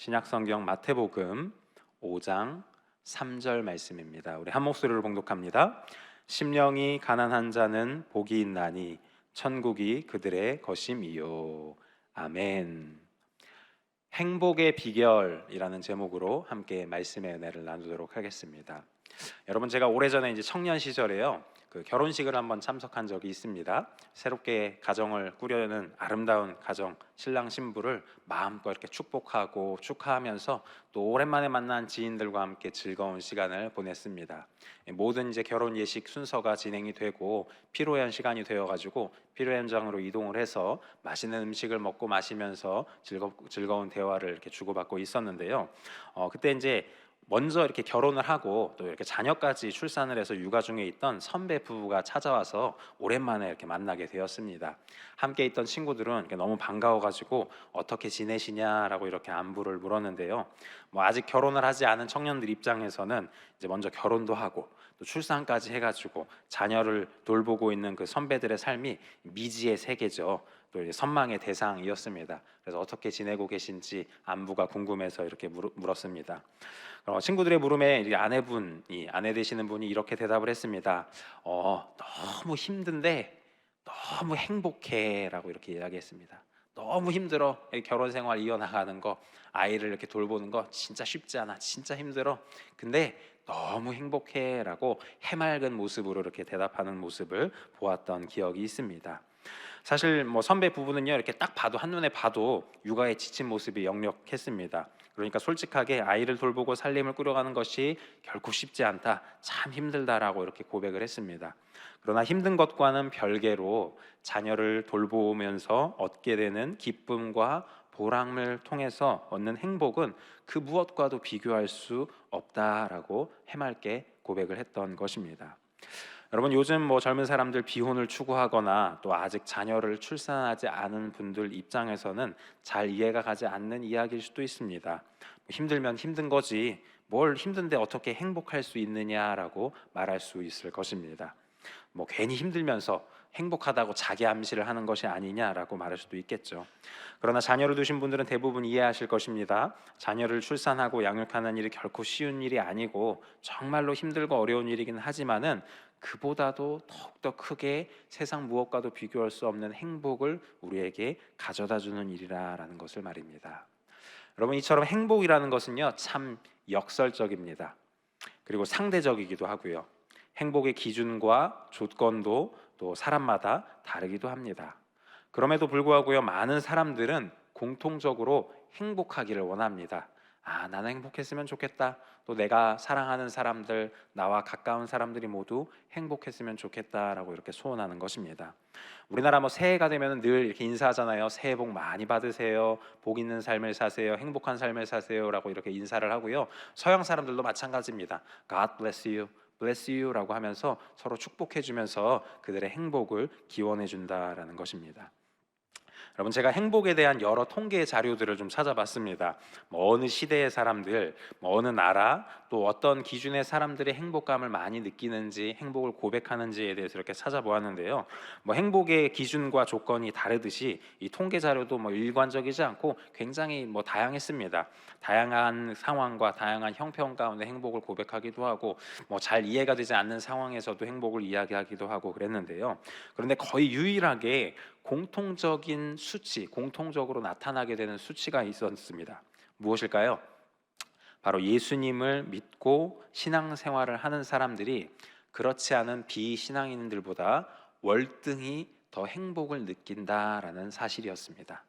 신약성경 마태복음 5장 3절 말씀입니다. 우리 한 목소리로 봉독합니다. 심령이 가난한 자는 복이 있나니 천국이 그들의 것임이요. 아멘. 행복의 비결이라는 제목으로 함께 말씀의 은혜를 나누도록 하겠습니다. 여러분, 제가 오래전에 이제 청년 시절에요, 그 결혼식을 한번 참석한 적이 있습니다. 새롭게 가정을 꾸려는 아름다운 가정, 신랑 신부를 마음껏 이렇게 축복하고 축하하면서 또 오랜만에 만난 지인들과 함께 즐거운 시간을 보냈습니다. 모든 이제 결혼 예식 순서가 진행이 되고 피로연 시간이 되어가지고 피로 현장으로 이동을 해서 맛있는 음식을 먹고 마시면서 즐거운 대화를 이렇게 주고받고 있었는데요. 그때 이제 먼저 이렇게 결혼을 하고 또 이렇게 자녀까지 출산을 해서 육아 중에 있던 선배 부부가 찾아와서 오랜만에 이렇게 만나게 되었습니다. 함께 있던 친구들은 이렇게 너무 반가워가지고 어떻게 지내시냐라고 이렇게 안부를 물었는데요. 아직 결혼을 하지 않은 청년들 입장에서는 이제 먼저 결혼도 하고 또 출산까지 해가지고 자녀를 돌보고 있는 그 선배들의 삶이 미지의 세계죠. 또 이제 선망의 대상이었습니다. 그래서 어떻게 지내고 계신지 안부가 궁금해서 이렇게 물었습니다. 친구들의 물음에 아내 되시는 분이 이렇게 대답을 했습니다. 너무 힘든데 너무 행복해라고 이렇게 이야기했습니다. 너무 힘들어. 결혼 생활 이어나가는 거, 아이를 이렇게 돌보는 거 진짜 쉽지 않아. 진짜 힘들어. 근데 너무 행복해라고 해맑은 모습으로 이렇게 대답하는 모습을 보았던 기억이 있습니다. 사실 선배 부부는요, 이렇게 딱 봐도 한눈에 봐도 육아에 지친 모습이 역력했습니다. 그러니까 솔직하게 아이를 돌보고 살림을 꾸려가는 것이 결코 쉽지 않다, 참 힘들다라고 이렇게 고백을 했습니다. 그러나 힘든 것과는 별개로 자녀를 돌보면서 얻게 되는 기쁨과 보람을 통해서 얻는 행복은 그 무엇과도 비교할 수 없다라고 해맑게 고백을 했던 것입니다. 여러분, 요즘 젊은 사람들 비혼을 추구하거나 또 아직 자녀를 출산하지 않은 분들 입장에서는 잘 이해가 가지 않는 이야기일 수도 있습니다. 힘들면 힘든 거지, 뭘 힘든데 어떻게 행복할 수 있느냐라고 말할 수 있을 것입니다. 괜히 힘들면서 행복하다고 자기 암시를 하는 것이 아니냐라고 말할 수도 있겠죠. 그러나 자녀를 두신 분들은 대부분 이해하실 것입니다. 자녀를 출산하고 양육하는 일이 결코 쉬운 일이 아니고 정말로 힘들고 어려운 일이긴 하지만은 그보다도 더욱더 크게 세상 무엇과도 비교할 수 없는 행복을 우리에게 가져다 주는 일이라는 것을 말입니다. 여러분, 이처럼 행복이라는 것은요, 참 역설적입니다. 그리고 상대적이기도 하고요. 행복의 기준과 조건도 또 사람마다 다르기도 합니다. 그럼에도 불구하고요, 많은 사람들은 공통적으로 행복하기를 원합니다. 나는 행복했으면 좋겠다. 또 내가 사랑하는 사람들, 나와 가까운 사람들이 모두 행복했으면 좋겠다라고 이렇게 소원하는 것입니다. 우리나라 새해가 되면 늘 이렇게 인사하잖아요. 새해 복 많이 받으세요. 복 있는 삶을 사세요. 행복한 삶을 사세요라고 이렇게 인사를 하고요. 서양 사람들도 마찬가지입니다. God bless you. bless you라고 하면서 서로 축복해 주면서 그들의 행복을 기원해 준다라는 것입니다. 여러분, 제가 행복에 대한 여러 통계 자료들을 좀 찾아봤습니다. 어느 시대의 사람들, 어느 나라, 또 어떤 기준의 사람들의 행복감을 많이 느끼는지, 행복을 고백하는지에 대해서 이렇게 찾아보았는데요. 행복의 기준과 조건이 다르듯이 이 통계 자료도 일관적이지 않고 굉장히 다양했습니다. 다양한 상황과 다양한 형편 가운데 행복을 고백하기도 하고, 잘 이해가 되지 않는 상황에서도 행복을 이야기하기도 하고 그랬는데요. 그런데 거의 유일하게 공통적인 수치, 공통적으로 나타나게 되는 수치가 있었습니다. 무엇일까요? 바로 예수님을 믿고 신앙생활을 하는 사람들이 그렇지 않은 비신앙인들보다 월등히 더 행복을 느낀다라는 사실이었습니다.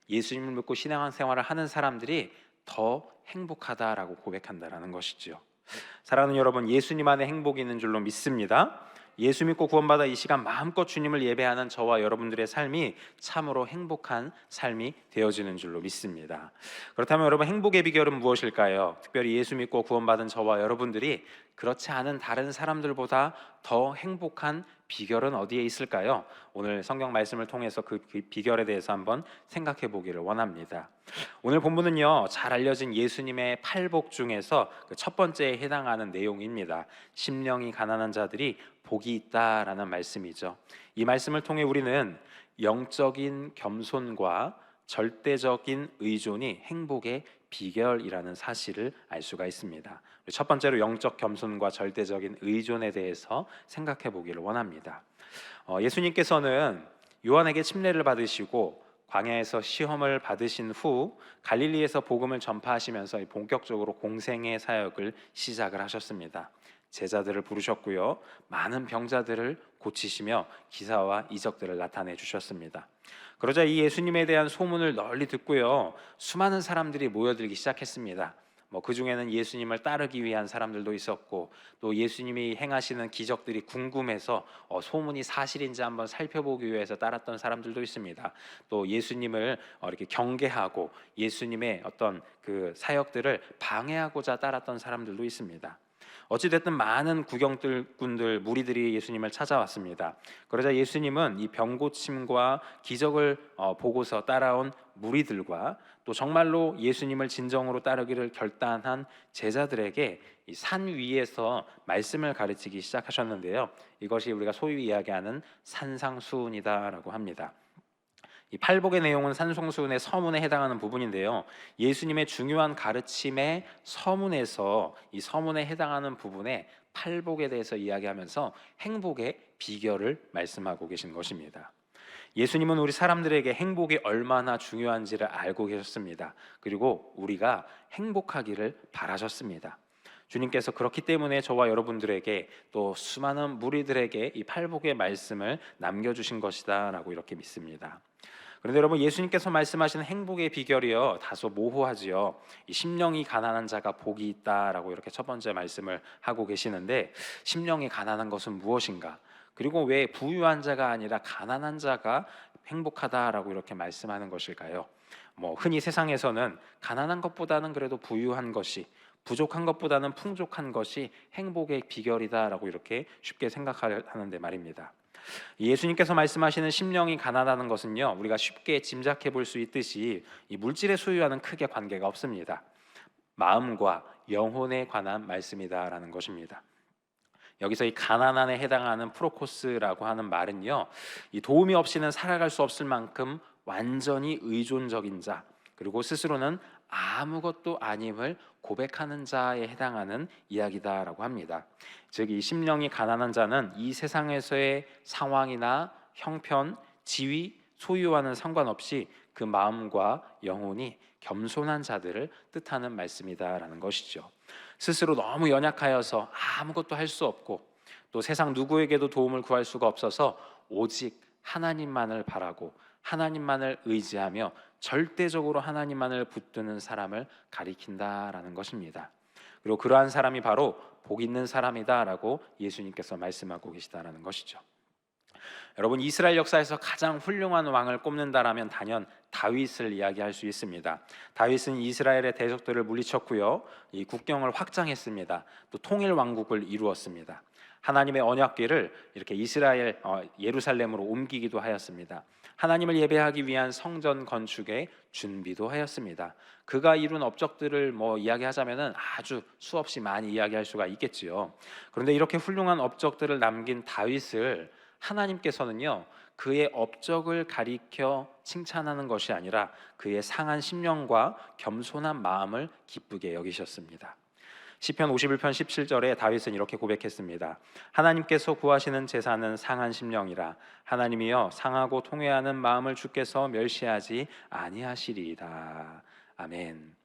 예수님을 믿고 신앙생활을 하는 사람들이 더 행복하다라고 고백한다라는 것이죠. 사랑하는 여러분, 예수님 안에 행복이 있는 줄로 믿습니다. 예수 믿고 구원받아 이 시간 마음껏 주님을 예배하는 저와 여러분들의 삶이 참으로 행복한 삶이 되어지는 줄로 믿습니다. 그렇다면 여러분, 행복의 비결은 무엇일까요? 특별히 예수 믿고 구원받은 저와 여러분들이 그렇지 않은 다른 사람들보다 더 행복한 비결은 어디에 있을까요? 오늘 성경 말씀을 통해서 그 비결에 대해서 한번 생각해 보기를 원합니다. 오늘 본문은요, 잘 알려진 예수님의 팔복 중에서 그 첫 번째에 해당하는 내용입니다. 심령이 가난한 자들이 복이 있다라는 말씀이죠. 이 말씀을 통해 우리는 영적인 겸손과 절대적인 의존이 행복의 비결이라는 사실을 알 수가 있습니다. 첫 번째로 영적 겸손과 절대적인 의존에 대해서 생각해 보기를 원합니다. 예수님께서는 요한에게 침례를 받으시고 광야에서 시험을 받으신 후 갈릴리에서 복음을 전파하시면서 본격적으로 공생의 사역을 시작을 하셨습니다. 제자들을 부르셨고요, 많은 병자들을 고치시며 기사와 이적들을 나타내 주셨습니다. 그러자 이 예수님에 대한 소문을 널리 듣고요, 수많은 사람들이 모여들기 시작했습니다. 그 중에는 예수님을 따르기 위한 사람들도 있었고, 또 예수님이 행하시는 기적들이 궁금해서 소문이 사실인지 한번 살펴보기 위해서 따랐던 사람들도 있습니다. 또 예수님을 이렇게 경계하고 예수님의 어떤 그 사역들을 방해하고자 따랐던 사람들도 있습니다. 어찌됐든 많은 구경꾼들, 무리들이 예수님을 찾아왔습니다. 그러자 예수님은 이 병고침과 기적을 보고서 따라온 무리들과 또 정말로 예수님을 진정으로 따르기를 결단한 제자들에게 이 산 위에서 말씀을 가르치기 시작하셨는데요, 이것이 우리가 소위 이야기하는 산상수훈이다라고 합니다. 이 팔복의 내용은 산상수훈의 서문에 해당하는 부분인데요, 예수님의 중요한 가르침의 서문에서 이 서문에 해당하는 부분에 팔복에 대해서 이야기하면서 행복의 비결을 말씀하고 계신 것입니다. 예수님은 우리 사람들에게 행복이 얼마나 중요한지를 알고 계셨습니다. 그리고 우리가 행복하기를 바라셨습니다. 주님께서 그렇기 때문에 저와 여러분들에게 또 수많은 무리들에게 이 팔복의 말씀을 남겨주신 것이다 라고 이렇게 믿습니다. 그런데 여러분, 예수님께서 말씀하시는 행복의 비결이요, 다소 모호하지요. 이 심령이 가난한 자가 복이 있다라고 이렇게 첫 번째 말씀을 하고 계시는데, 심령이 가난한 것은 무엇인가? 그리고 왜 부유한 자가 아니라 가난한 자가 행복하다라고 이렇게 말씀하는 것일까요? 흔히 세상에서는 가난한 것보다는 그래도 부유한 것이, 부족한 것보다는 풍족한 것이 행복의 비결이다라고 이렇게 쉽게 생각하는데 말입니다. 예수님께서 말씀하시는 심령이 가난하다는 것은요, 우리가 쉽게 짐작해 볼 수 있듯이 이 물질의 소유와는 크게 관계가 없습니다. 마음과 영혼에 관한 말씀이다라는 것입니다. 여기서 이 가난한에 해당하는 프로코스라고 하는 말은요, 이 도움이 없이는 살아갈 수 없을 만큼 완전히 의존적인 자, 그리고 스스로는 아무것도 아님을 고백하는 자에 해당하는 이야기다라고 합니다. 즉, 이 심령이 가난한 자는 이 세상에서의 상황이나 형편, 지위, 소유와는 상관없이 그 마음과 영혼이 겸손한 자들을 뜻하는 말씀이다라는 것이죠. 스스로 너무 연약하여서 아무것도 할 수 없고, 또 세상 누구에게도 도움을 구할 수가 없어서 오직 하나님만을 바라고 하나님만을 의지하며 절대적으로 하나님만을 붙드는 사람을 가리킨다라는 것입니다. 그리고 그러한 사람이 바로 복 있는 사람이다라고 예수님께서 말씀하고 계시다라는 것이죠. 여러분, 이스라엘 역사에서 가장 훌륭한 왕을 꼽는다라면 단연 다윗을 이야기할 수 있습니다. 다윗은 이스라엘의 대적들을 물리쳤고요, 이 국경을 확장했습니다. 또 통일 왕국을 이루었습니다. 하나님의 언약궤를 이렇게 이스라엘 예루살렘으로 옮기기도 하였습니다. 하나님을 예배하기 위한 성전 건축에 준비도 하였습니다. 그가 이룬 업적들을 이야기하자면은 아주 수없이 많이 이야기할 수가 있겠지요. 그런데 이렇게 훌륭한 업적들을 남긴 다윗을 하나님께서는요, 그의 업적을 가리켜 칭찬하는 것이 아니라 그의 상한 심령과 겸손한 마음을 기쁘게 여기셨습니다. 시편 51편 17절에 다윗은 이렇게 고백했습니다. 하나님께서 구하시는 제사는 상한 심령이라. 하나님이여, 상하고 통회하는 마음을 주께서 멸시하지 아니하시리이다. 아멘.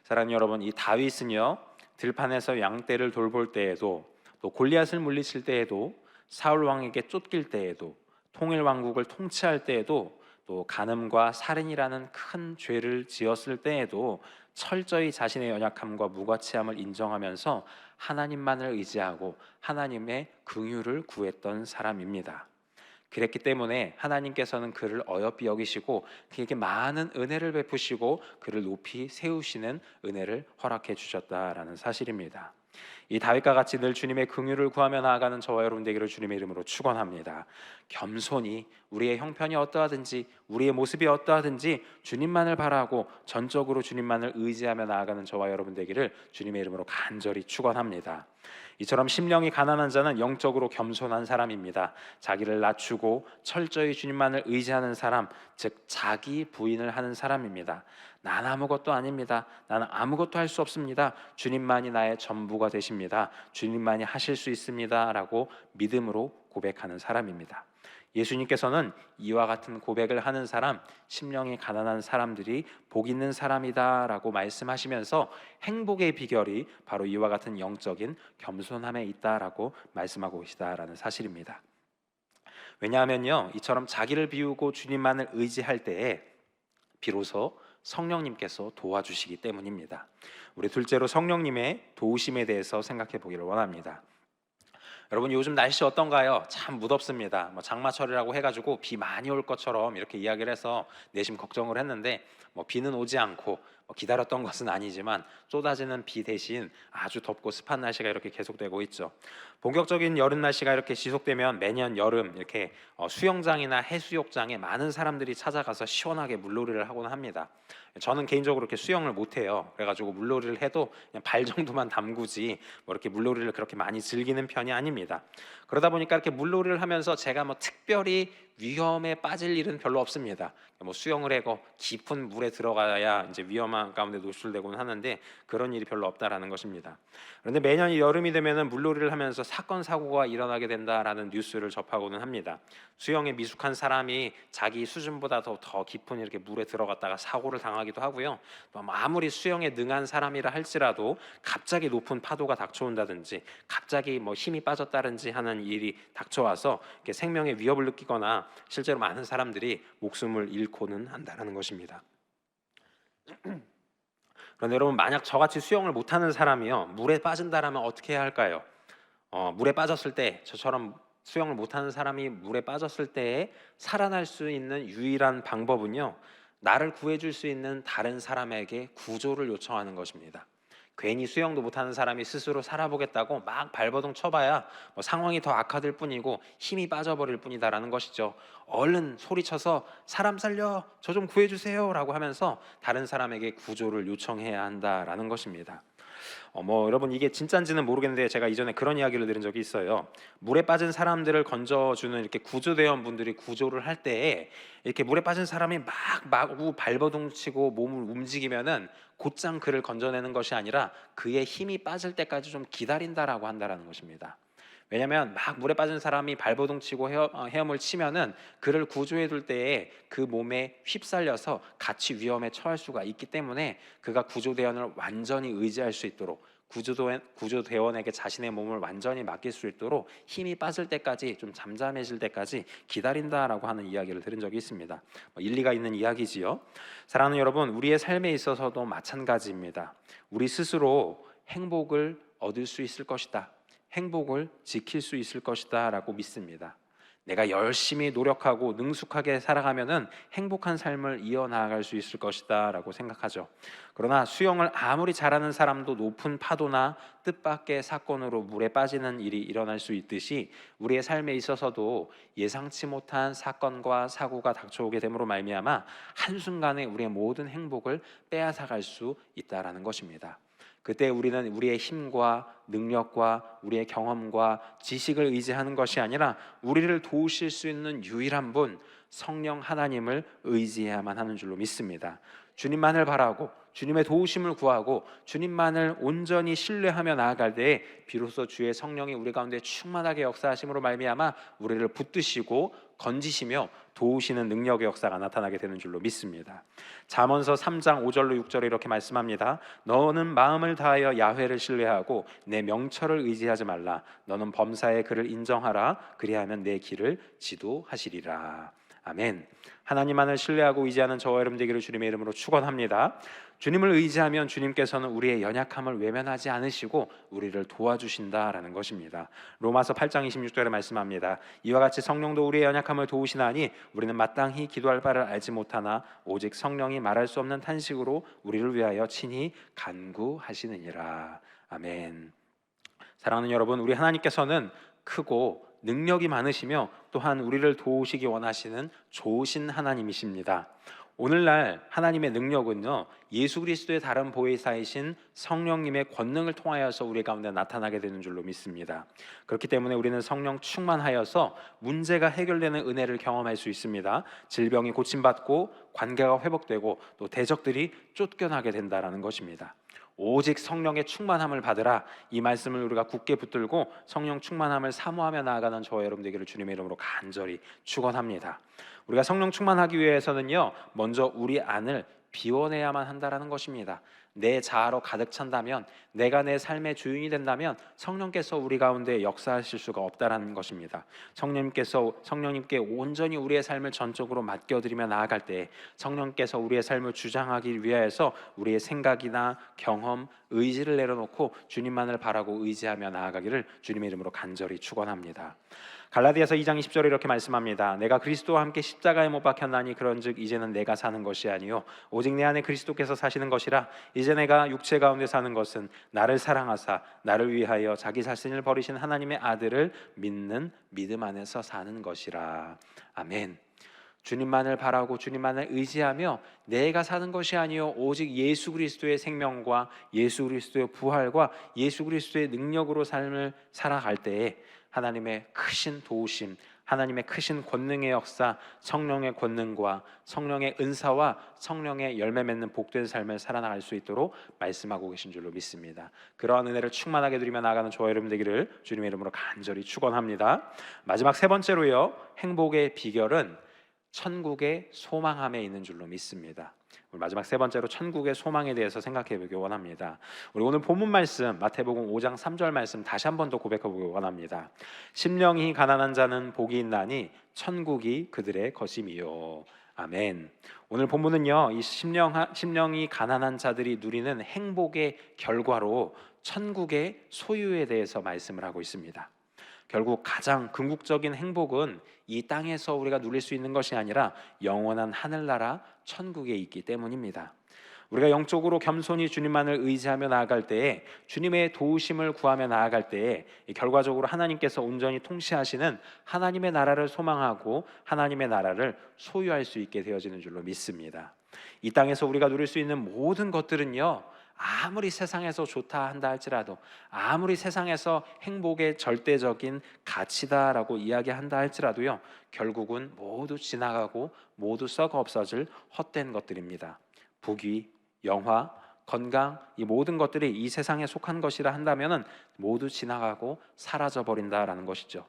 사랑하는 여러분, 이 다윗은요, 들판에서 양떼를 돌볼 때에도, 또 골리앗을 물리칠 때에도, 사울 왕에게 쫓길 때에도, 통일 왕국을 통치할 때에도, 또 간음과 살인이라는 큰 죄를 지었을 때에도 철저히 자신의 연약함과 무가치함을 인정하면서 하나님만을 의지하고 하나님의 긍휼을 구했던 사람입니다. 그랬기 때문에 하나님께서는 그를 어여삐 여기시고 그에게 많은 은혜를 베푸시고 그를 높이 세우시는 은혜를 허락해 주셨다라는 사실입니다. 이 다윗과 같이 늘 주님의 긍휼을 구하며 나아가는 저와 여러분 되기를 주님의 이름으로 축원합니다. 겸손히 우리의 형편이 어떠하든지 우리의 모습이 어떠하든지 주님만을 바라고 전적으로 주님만을 의지하며 나아가는 저와 여러분 되기를 주님의 이름으로 간절히 축원합니다. 이처럼 심령이 가난한 자는 영적으로 겸손한 사람입니다. 자기를 낮추고 철저히 주님만을 의지하는 사람, 즉 자기 부인을 하는 사람입니다. 난 아무것도 아닙니다. 나는 아무것도 할 수 없습니다. 주님만이 나의 전부가 되십니다. 주님만이 하실 수 있습니다. 라고 믿음으로 고백하는 사람입니다. 예수님께서는 이와 같은 고백을 하는 사람, 심령이 가난한 사람들이 복 있는 사람이다 라고 말씀하시면서 행복의 비결이 바로 이와 같은 영적인 겸손함에 있다라고 말씀하고 계시다라는 사실입니다. 왜냐하면요, 이처럼 자기를 비우고 주님만을 의지할 때에 비로소 성령님께서 도와주시기 때문입니다. 우리 둘째로 성령님의 도우심에 대해서 생각해 보기를 원합니다. 여러분, 요즘 날씨 어떤가요? 참 무덥습니다. 장마철이라고 해가지고 비 많이 올 것처럼 이렇게 이야기를 해서 내심 걱정을 했는데 비는 오지 않고 기다렸던 것은 아니지만 쏟아지는 비 대신 아주 덥고 습한 날씨가 이렇게 계속되고 있죠. 본격적인 여름 날씨가 이렇게 지속되면 매년 여름 이렇게 수영장이나 해수욕장에 많은 사람들이 찾아가서 시원하게 물놀이를 하곤 합니다. 저는 개인적으로 이렇게 수영을 못해요. 그래가지고 물놀이를 해도 그냥 발 정도만 담그지 이렇게 물놀이를 그렇게 많이 즐기는 편이 아닙니다. 그러다 보니까 이렇게 물놀이를 하면서 제가 특별히 위험에 빠질 일은 별로 없습니다. 수영을 하고 깊은 물에 들어가야 이제 위험한 가운데 노출되곤 하는데 그런 일이 별로 없다라는 것입니다. 그런데 매년 여름이 되면은 물놀이를 하면서 사건 사고가 일어나게 된다라는 뉴스를 접하고는 합니다. 수영에 미숙한 사람이 자기 수준보다 더 깊은 이렇게 물에 들어갔다가 사고를 당하기도 하고요. 또 아무리 수영에 능한 사람이라 할지라도 갑자기 높은 파도가 닥쳐온다든지 갑자기 힘이 빠졌다든지 하는 일이 닥쳐와서 이렇게 생명의 위협을 느끼거나 실제로 많은 사람들이 목숨을 잃고는 한다는 것입니다. 그런데 여러분, 만약 저같이 수영을 못하는 사람이요 물에 빠진다라면 어떻게 해야 할까요? 물에 빠졌을 때, 저처럼 수영을 못하는 사람이 물에 빠졌을 때에 살아날 수 있는 유일한 방법은요, 나를 구해줄 수 있는 다른 사람에게 구조를 요청하는 것입니다. 괜히 수영도 못하는 사람이 스스로 살아보겠다고 막 발버둥 쳐봐야 상황이 더 악화될 뿐이고 힘이 빠져버릴 뿐이다라는 것이죠. 얼른 소리쳐서 사람 살려, 저 좀 구해주세요 라고 하면서 다른 사람에게 구조를 요청해야 한다라는 것입니다. 여러분, 이게 진짜인지는 모르겠는데 제가 이전에 그런 이야기를 들은 적이 있어요. 물에 빠진 사람들을 건져주는 이렇게 구조대원분들이 구조를 할 때에 이렇게 물에 빠진 사람이 마구 발버둥 치고 몸을 움직이면은 곧장 그를 건져내는 것이 아니라 그의 힘이 빠질 때까지 좀 기다린다라고 한다라는 것입니다. 왜냐하면 막 물에 빠진 사람이 발버둥 치고 헤엄을 치면은 그를 구조해 둘 때에 그 몸에 휩쓸려서 같이 위험에 처할 수가 있기 때문에 그가 구조대원을 완전히 의지할 수 있도록 구조대원에게 자신의 몸을 완전히 맡길 수 있도록 힘이 빠질 때까지, 좀 잠잠해질 때까지 기다린다라고 하는 이야기를 들은 적이 있습니다. 일리가 있는 이야기지요. 사랑하는 여러분, 우리의 삶에 있어서도 마찬가지입니다. 우리 스스로 행복을 얻을 수 있을 것이다, 행복을 지킬 수 있을 것이다 라고 믿습니다. 내가 열심히 노력하고 능숙하게 살아가면은 행복한 삶을 이어나갈 수 있을 것이다 라고 생각하죠. 그러나 수영을 아무리 잘하는 사람도 높은 파도나 뜻밖의 사건으로 물에 빠지는 일이 일어날 수 있듯이 우리의 삶에 있어서도 예상치 못한 사건과 사고가 닥쳐오게 됨으로 말미암아 한순간에 우리의 모든 행복을 빼앗아갈 수 있다라는 것입니다. 그때 우리는 우리의 힘과 능력과 우리의 경험과 지식을 의지하는 것이 아니라 우리를 도우실 수 있는 유일한 분, 성령 하나님을 의지해야만 하는 줄로 믿습니다. 주님만을 바라고 주님의 도우심을 구하고 주님만을 온전히 신뢰하며 나아갈 때에 비로소 주의 성령이 우리 가운데 충만하게 역사하심으로 말미암아 우리를 붙드시고 건지시며 도우시는 능력의 역사가 나타나게 되는 줄로 믿습니다. 잠언서 3장 5절로 6절에 이렇게 말씀합니다. 너는 마음을 다하여 야훼를 신뢰하고 내 명철을 의지하지 말라. 너는 범사에 그를 인정하라. 그리하면 내 길을 지도하시리라. 아멘. 하나님만을 신뢰하고 의지하는 저와 여러분 되기를 주님의 이름으로 축원합니다. 주님을 의지하면 주님께서는 우리의 연약함을 외면하지 않으시고 우리를 도와주신다라는 것입니다. 로마서 8장 26절에 말씀합니다. 이와 같이 성령도 우리의 연약함을 도우시나니 우리는 마땅히 기도할 바를 알지 못하나 오직 성령이 말할 수 없는 탄식으로 우리를 위하여 친히 간구하시느니라. 아멘. 사랑하는 여러분, 우리 하나님께서는 크고 능력이 많으시며 또한 우리를 도우시기 원하시는 좋으신 하나님이십니다. 오늘날 하나님의 능력은요, 예수 그리스도의 다른 보혜사이신 성령님의 권능을 통하여서 우리 가운데 나타나게 되는 줄로 믿습니다. 그렇기 때문에 우리는 성령 충만하여서 문제가 해결되는 은혜를 경험할 수 있습니다. 질병이 고침받고 관계가 회복되고 또 대적들이 쫓겨나게 된다라는 것입니다. 오직 성령의 충만함을 받으라, 이 말씀을 우리가 굳게 붙들고 성령 충만함을 사모하며 나아가는 저와 여러분 되기를 주님의 이름으로 간절히 축원합니다. 우리가 성령 충만하기 위해서는요, 먼저 우리 안을 비워내야만 한다라는 것입니다. 내 자아로 가득 찬다면, 내가 내 삶의 주인이 된다면 성령께서 우리 가운데 역사하실 수가 없다라는 것입니다. 성령님께 온전히 우리의 삶을 전적으로 맡겨드리며 나아갈 때 성령께서 우리의 삶을 주장하기 위하여서 우리의 생각이나 경험, 의지를 내려놓고 주님만을 바라고 의지하며 나아가기를 주님의 이름으로 간절히 축원합니다. 갈라디아서 2장 20절에 이렇게 말씀합니다. 내가 그리스도와 함께 십자가에 못 박혔나니 그런즉 이제는 내가 사는 것이 아니요 오직 내 안에 그리스도께서 사시는 것이라. 이제 내가 육체 가운데 사는 것은 나를 사랑하사 나를 위하여 자기 자신을 버리신 하나님의 아들을 믿는 믿음 안에서 사는 것이라. 아멘. 주님만을 바라고 주님만을 의지하며 내가 사는 것이 아니요 오직 예수 그리스도의 생명과 예수 그리스도의 부활과 예수 그리스도의 능력으로 삶을 살아갈 때에 하나님의 크신 도우심, 하나님의 크신 권능의 역사, 성령의 권능과 성령의 은사와 성령의 열매 맺는 복된 삶을 살아나갈 수 있도록 말씀하고 계신 줄로 믿습니다. 그러한 은혜를 충만하게 누리며 나아가는 저와 여러분 되기를 주님의 이름으로 간절히 축원합니다. 마지막 세 번째로요, 행복의 비결은 천국의 소망함에 있는 줄로 믿습니다. 우리 마지막 세 번째로 천국의 소망에 대해서 생각해 보기 원합니다. 우리 오늘 본문 말씀 마태복음 5장 3절 말씀 다시 한 번 더 고백해 보기 원합니다. 심령이 가난한 자는 복이 있나니 천국이 그들의 것임이요. 아멘. 오늘 본문은요, 이 심령이 가난한 자들이 누리는 행복의 결과로 천국의 소유에 대해서 말씀을 하고 있습니다. 결국 가장 궁극적인 행복은 이 땅에서 우리가 누릴 수 있는 것이 아니라 영원한 하늘나라 천국에 있기 때문입니다. 우리가 영적으로 겸손히 주님만을 의지하며 나아갈 때에, 주님의 도우심을 구하며 나아갈 때에 결과적으로 하나님께서 온전히 통치하시는 하나님의 나라를 소망하고 하나님의 나라를 소유할 수 있게 되어지는 줄로 믿습니다. 이 땅에서 우리가 누릴 수 있는 모든 것들은요, 아무리 세상에서 좋다 한다 할지라도, 아무리 세상에서 행복의 절대적인 가치다라고 이야기한다 할지라도요, 결국은 모두 지나가고 모두 썩어 없어질 헛된 것들입니다. 부귀, 영화, 건강, 이 모든 것들이 이 세상에 속한 것이라 한다면 모두 지나가고 사라져 버린다라는 것이죠.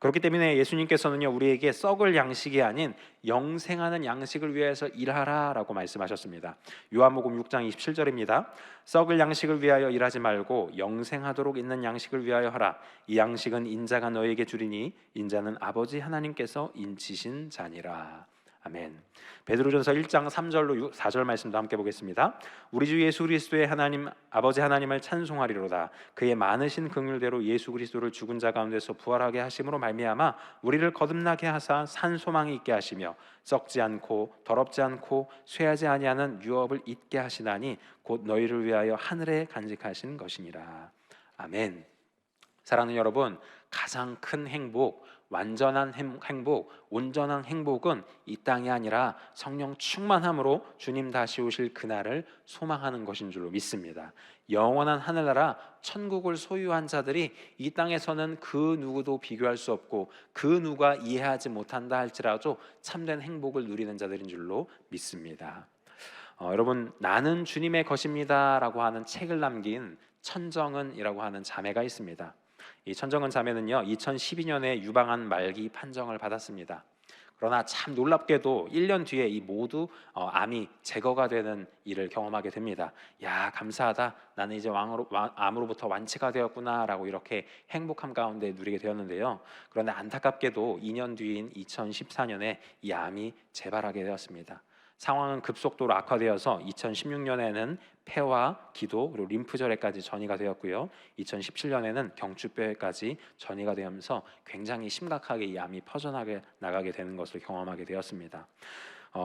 그렇기 때문에 예수님께서는요, 우리에게 썩을 양식이 아닌 영생하는 양식을 위해서 일하라라고 말씀하셨습니다. 요한복음 6장 27절입니다. 썩을 양식을 위하여 일하지 말고 영생하도록 있는 양식을 위하여 하라. 이 양식은 인자가 너에게 주리니 인자는 아버지 하나님께서 인치신 자니라. 아멘. 베드로전서 1장 3절로 4절 말씀도 함께 보겠습니다. 우리 주 예수 그리스도의 하나님 아버지 하나님을 찬송하리로다. 그의 많으신 긍휼대로 예수 그리스도를 죽은 자 가운데서 부활하게 하심으로 말미암아 우리를 거듭나게 하사 산 소망이 있게 하시며 썩지 않고 더럽지 않고 쇠하지 아니하는 유업을 잊게 하시나니 곧 너희를 위하여 하늘에 간직하신 것이니라. 아멘. 사랑하는 여러분, 가장 큰 행복, 완전한 행복, 온전한 행복은 이 땅이 아니라 성령 충만함으로 주님 다시 오실 그날을 소망하는 것인 줄로 믿습니다. 영원한 하늘나라 천국을 소유한 자들이 이 땅에서는 그 누구도 비교할 수 없고 그 누가 이해하지 못한다 할지라도 참된 행복을 누리는 자들인 줄로 믿습니다. 여러분, 나는 주님의 것입니다 라고 하는 책을 남긴 천정은이라고 하는 자매가 있습니다. 이 천정은 자매는요, 2012년에 유방암 말기 판정을 받았습니다. 그러나 참 놀랍게도 1년 뒤에 이 모두 암이 제거가 되는 일을 경험하게 됩니다. 야, 감사하다. 나는 이제 암으로부터 완치가 되었구나 라고 이렇게 행복함 가운데 누리게 되었는데요. 그런데 안타깝게도 2년 뒤인 2014년에 이 암이 재발하게 되었습니다. 상황은 급속도로 악화되어서 2016년에는 폐와 기도 그리고 림프절에까지 전이가 되었고요. 2017년에는 경추뼈에까지 전이가 되면서 굉장히 심각하게 이 암이 퍼져나가게 되는 것을 경험하게 되었습니다.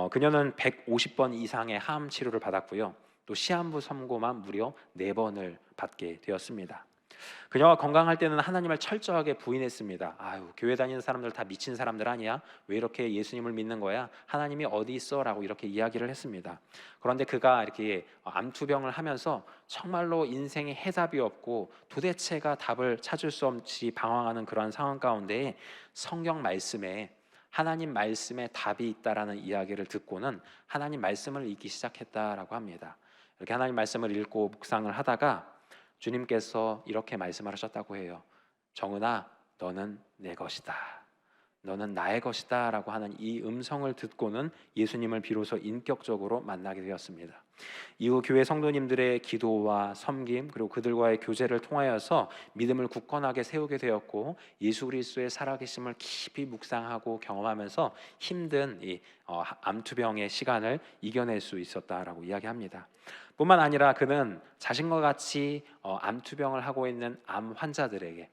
그녀는 150번 이상의 항암 치료를 받았고요. 또 시한부 선고만 무려 4번을 받게 되었습니다. 그녀가 건강할 때는 하나님을 철저하게 부인했습니다. 아유, 교회 다니는 사람들 다 미친 사람들 아니야? 왜 이렇게 예수님을 믿는 거야? 하나님이 어디 있어? 라고 이렇게 이야기를 했습니다. 그런데 그가 이렇게 암투병을 하면서 정말로 인생에 해답이 없고 도대체가 답을 찾을 수 없이 방황하는 그러한 상황 가운데 성경 말씀에 하나님 말씀에 답이 있다라는 이야기를 듣고는 하나님 말씀을 읽기 시작했다라고 합니다. 이렇게 하나님 말씀을 읽고 묵상을 하다가 주님께서 이렇게 말씀을 하셨다고 해요. 정은아, 너는 내 것이다. 너는 나의 것이다 라고 하는 이 음성을 듣고는 예수님을 비로소 인격적으로 만나게 되었습니다. 이후 교회 성도님들의 기도와 섬김 그리고 그들과의 교제를 통하여서 믿음을 굳건하게 세우게 되었고, 예수 그리스도의 살아계심을 깊이 묵상하고 경험하면서 힘든 이 암투병의 시간을 이겨낼 수 있었다라고 이야기합니다. 뿐만 아니라 그는 자신과 같이 암투병을 하고 있는 암 환자들에게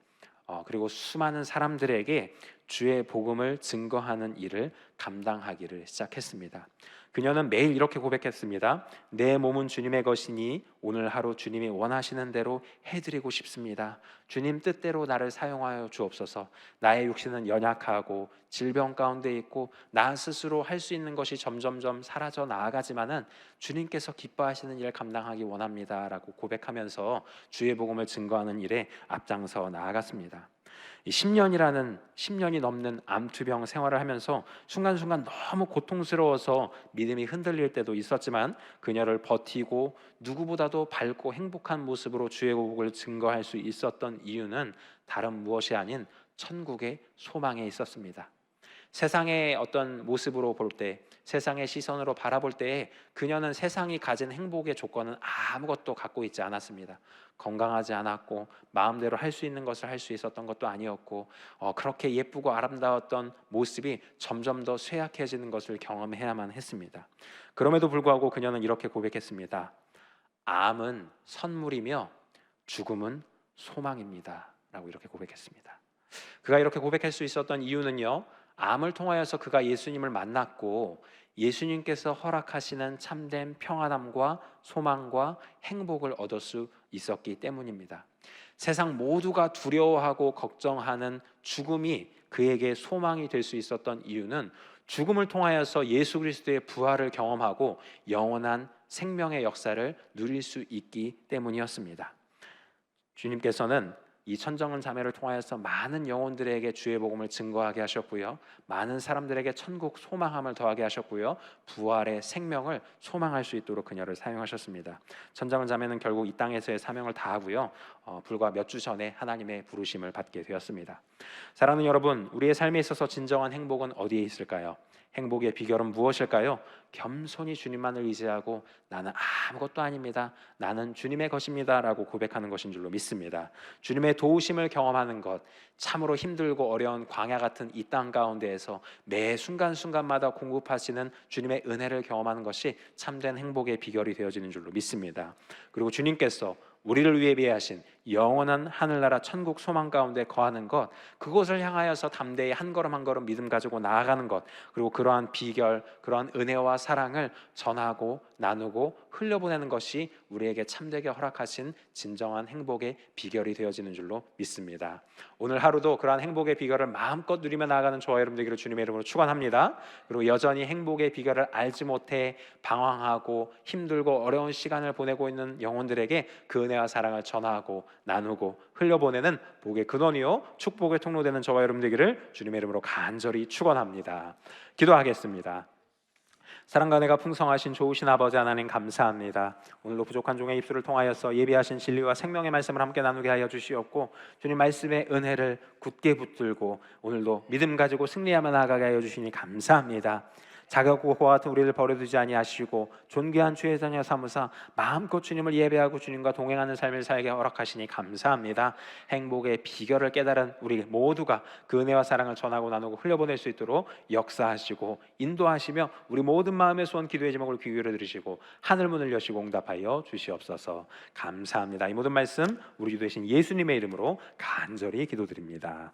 그리고 수많은 사람들에게 주의 복음을 증거하는 일을 감당하기를 시작했습니다. 그녀는 매일 이렇게 고백했습니다. 내 몸은 주님의 것이니 오늘 하루 주님이 원하시는 대로 해드리고 싶습니다. 주님 뜻대로 나를 사용하여 주옵소서. 나의 육신은 연약하고 질병 가운데 있고 나 스스로 할 수 있는 것이 점점점 사라져 나아가지만은 주님께서 기뻐하시는 일을 감당하기 원합니다 라고 고백하면서 주의 복음을 증거하는 일에 앞장서 나아갔습니다. 10년이 넘는 암투병 생활을 하면서 순간순간 너무 고통스러워서 믿음이 흔들릴 때도 있었지만, 그녀를 버티고 누구보다도 밝고 행복한 모습으로 주의 복음을 증거할 수 있었던 이유는 다른 무엇이 아닌 천국의 소망에 있었습니다. 세상의 어떤 모습으로 볼 때, 세상의 시선으로 바라볼 때에 그녀는 세상이 가진 행복의 조건은 아무것도 갖고 있지 않았습니다. 건강하지 않았고 마음대로 할 수 있는 것을 할 수 있었던 것도 아니었고 그렇게 예쁘고 아름다웠던 모습이 점점 더 쇠약해지는 것을 경험해야만 했습니다. 그럼에도 불구하고 그녀는 이렇게 고백했습니다. 암은 선물이며 죽음은 소망입니다 라고 이렇게 고백했습니다. 그가 이렇게 고백할 수 있었던 이유는요, 암을 통하여서 그가 예수님을 만났고 예수님께서 허락하시는 참된 평안함과 소망과 행복을 얻을 수 있었기 때문입니다. 세상 모두가 두려워하고 걱정하는 죽음이 그에게 소망이 될 수 있었던 이유는 죽음을 통하여서 예수 그리스도의 부활을 경험하고 영원한 생명의 역사를 누릴 수 있기 때문이었습니다. 주님께서는 이 천정은 자매를 통하여서 많은 영혼들에게 주의 복음을 증거하게 하셨고요, 많은 사람들에게 천국 소망함을 더하게 하셨고요, 부활의 생명을 소망할 수 있도록 그녀를 사용하셨습니다. 천정은 자매는 결국 이 땅에서의 사명을 다하고요, 불과 몇 주 전에 하나님의 부르심을 받게 되었습니다. 사랑하는 여러분, 우리의 삶에 있어서 진정한 행복은 어디에 있을까요? 행복의 비결은 무엇일까요? 겸손히 주님만을 의지하고 나는 아무것도 아닙니다, 나는 주님의 것입니다 라고 고백하는 것인 줄로 믿습니다. 주님의 도우심을 경험하는 것, 참으로 힘들고 어려운 광야 같은 이 땅 가운데에서 매 순간순간마다 공급하시는 주님의 은혜를 경험하는 것이 참된 행복의 비결이 되어지는 줄로 믿습니다. 그리고 주님께서 우리를 위해 비하신 영원한 하늘나라 천국 소망 가운데 거하는 것, 그곳을 향하여서 담대히 한 걸음 한 걸음 믿음 가지고 나아가는 것, 그리고 그러한 비결, 그러한 은혜와 사랑을 전하고 나누고 흘려보내는 것이 우리에게 참되게 허락하신 진정한 행복의 비결이 되어지는 줄로 믿습니다. 오늘 하루도 그러한 행복의 비결을 마음껏 누리며 나아가는 저와 여러분 되기를 주님의 이름으로 축원합니다. 그리고 여전히 행복의 비결을 알지 못해 방황하고 힘들고 어려운 시간을 보내고 있는 영혼들에게 그 은혜와 사랑을 전하고 나누고 흘려보내는 복의 근원이요 축복의 통로되는 저와 여러분 되기를 주님의 이름으로 간절히 축원합니다. 기도하겠습니다. 사랑과 은혜가 풍성하신 좋으신 아버지 하나님, 감사합니다. 오늘도 부족한 종의 입술을 통하여서 예비하신 진리와 생명의 말씀을 함께 나누게 하여 주시옵고, 주님 말씀의 은혜를 굳게 붙들고 오늘도 믿음 가지고 승리하며 나아가게 하여 주시니 감사합니다. 자격고 그와 같은 우리를 버려두지 아니하시고 존귀한 주의 자녀 삼으사 마음껏 주님을 예배하고 주님과 동행하는 삶을 살게 허락하시니 감사합니다. 행복의 비결을 깨달은 우리 모두가 그 은혜와 사랑을 전하고 나누고 흘려보낼 수 있도록 역사하시고 인도하시며 우리 모든 마음의 소원 기도의 제목을 귀 기울여 들으시고 하늘 문을 여시고 응답하여 주시옵소서. 감사합니다. 이 모든 말씀 우리 주 되신 예수님의 이름으로 간절히 기도드립니다.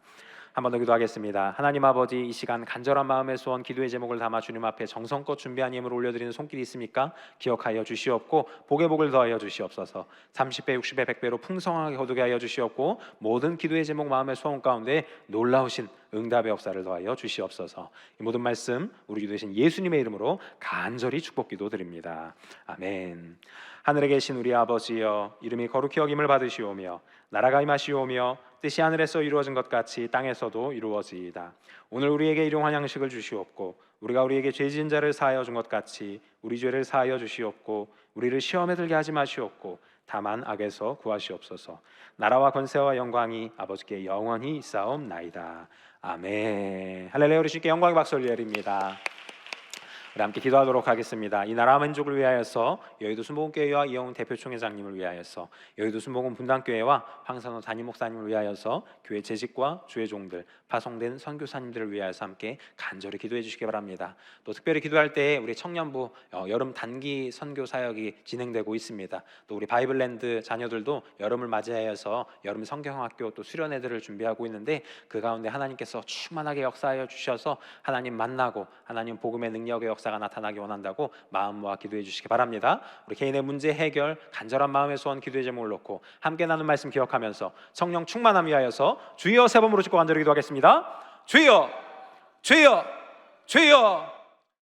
한 번 더 기도하겠습니다. 하나님 아버지, 이 시간 간절한 마음의 소원, 기도의 제목을 담아 주님 앞에 정성껏 준비한 예물을 올려드리는 손길이 있습니까? 기억하여 주시옵고 복의 복을 더하여 주시옵소서. 30배, 60배, 100배로 풍성하게 거두게 하여 주시옵고 모든 기도의 제목, 마음의 소원 가운데 놀라우신 응답의 역사를 더하여 주시옵소서. 이 모든 말씀 우리 주 되신 예수님의 이름으로 간절히 축복기도 드립니다. 아멘. 하늘에 계신 우리 아버지여, 이름이 거룩히 여김을 받으시오며 나라가 임하시오며 뜻이 하늘에서 이루어진 것 같이 땅에서도 이루어지이다. 오늘 우리에게 일용할 양식을 주시옵고 우리가 우리에게 죄 지은 자를 사하여 준 것 같이 우리 죄를 사하여 주시옵고 우리를 시험에 들게 하지 마시옵고 다만 악에서 구하시옵소서. 나라와 권세와 영광이 아버지께 영원히 있사옵나이다. 아멘. 할렐루야. 우리 주께 영광의 박수 올려드립니다. 우리 함께 기도하도록 하겠습니다. 이 나라 민족을 위하여서, 여의도 순복음교회와 이영훈 대표총회장님을 위하여서, 여의도 순복음 분당교회와 황선호 담임 목사님을 위하여서, 교회 재직과 주의 종들, 파송된 선교사님들을 위하여서 함께 간절히 기도해 주시기 바랍니다. 또 특별히 기도할 때 우리 청년부 여름 단기 선교 사역이 진행되고 있습니다. 또 우리 바이블랜드 자녀들도 여름을 맞이하여서 여름 성경학교 또 수련회들을 준비하고 있는데 그 가운데 하나님께서 충만하게 역사하여 주셔서 하나님 만나고 하나님 복음의 능력의 역사가 나타나기 원한다고 마음 모아 기도해 주시기 바랍니다. 우리 개인의 문제 해결, 간절한 마음의 소원, 기도의 제목을 놓고 함께 나눈 말씀 기억하면서 성령 충만함 위하여서 주여 세 번으로 짓고 간절히 기도하겠습니다. 주여, 주여, 주여.